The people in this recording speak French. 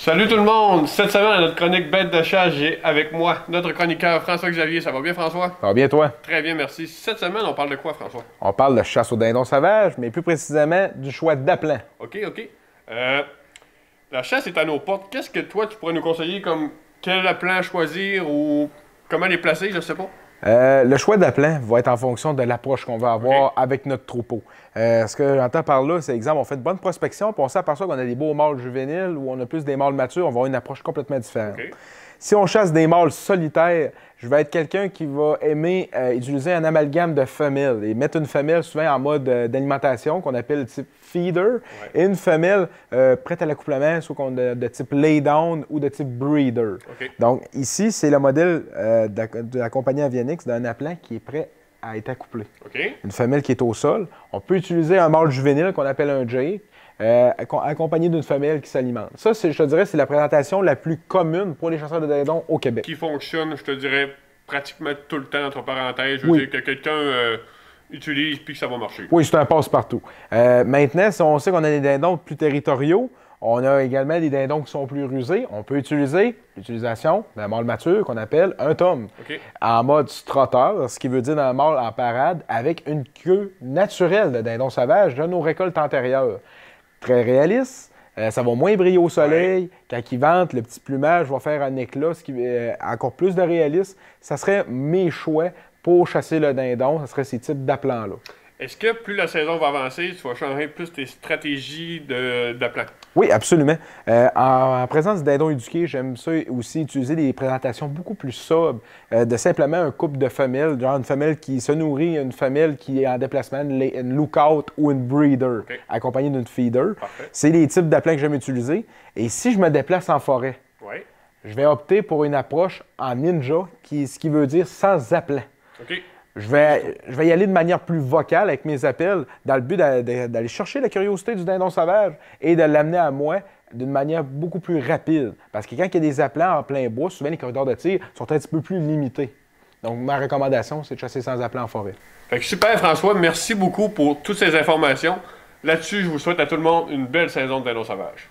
Salut tout le monde! Cette semaine, à notre chronique Bête de chasse, j'ai avec moi notre chroniqueur François-Xavier. Ça va bien, François? Ça va bien, toi? Très bien, merci. Cette semaine, on parle de quoi, François? On parle de chasse au dindon sauvage, mais plus précisément du choix d'appelant. OK. La chasse est à nos portes. Qu'est-ce que toi, tu pourrais nous conseiller comme quel appelant choisir ou comment les placer, je sais pas? Le choix d'appelant va être en fonction de l'approche qu'on va avoir avec notre troupeau. Ce que j'entends par là, c'est exemple, on fait de bonne prospection, puis on s'aperçoit qu'on a des beaux mâles juvéniles ou on a plus des mâles matures, on va avoir une approche complètement différente. OK. Si on chasse des mâles solitaires, je vais être quelqu'un qui va aimer utiliser un amalgame de femelles et mettre une femelle souvent en mode d'alimentation qu'on appelle le type feeder et une femelle prête à l'accouplement, soit de type lay-down ou de type breeder. OK. Donc ici, c'est le modèle de la compagnie Avianix d'un appelant qui est prêt à être accouplé. OK. Une femelle qui est au sol. On peut utiliser un mâle juvénile qu'on appelle un jay, accompagné d'une femelle qui s'alimente. Ça, je te dirais, c'est la présentation la plus commune pour les chasseurs de dindons au Québec. Qui fonctionne, je te dirais, pratiquement tout le temps, entre parenthèses. Je veux dire que quelqu'un utilise puis que ça va marcher. Oui, c'est un passe-partout. Maintenant, si on sait qu'on a des dindons plus territoriaux, on a également des dindons qui sont plus rusés. On peut utiliser l'utilisation d'un mâle mature qu'on appelle un tom, en mode strotteur, ce qui veut dire un mâle en parade avec une queue naturelle de dindon sauvage de nos récoltes antérieures. Très réaliste. Ça va moins briller au soleil. Quand il vente, le petit plumage va faire un éclat, ce qui encore plus de réalisme. Ça serait mes choix pour chasser le dindon. Ça serait ces types d'appelants-là. Est-ce que plus la saison va avancer, tu vas changer plus tes stratégies d'appelant? Oui, absolument. En présence du dindon éduqué, j'aime ça aussi utiliser des présentations beaucoup plus sobres, de simplement un couple de femelles, genre une femelle qui se nourrit, une femelle qui est en déplacement, une lookout ou une breeder, accompagnée d'une feeder. C'est les types d'appelants que j'aime utiliser. Et si je me déplace en forêt, je vais opter pour une approche en ninja, ce qui veut dire sans appelant. Je vais y aller de manière plus vocale avec mes appels, dans le but d'aller chercher la curiosité du dindon sauvage et de l'amener à moi d'une manière beaucoup plus rapide. Parce que quand il y a des appelants en plein bois, souvent les corridors de tir sont un petit peu plus limités. Donc ma recommandation, c'est de chasser sans appelant en forêt. Fait que super François, merci beaucoup pour toutes ces informations. Là-dessus, je vous souhaite à tout le monde une belle saison de dindon sauvage.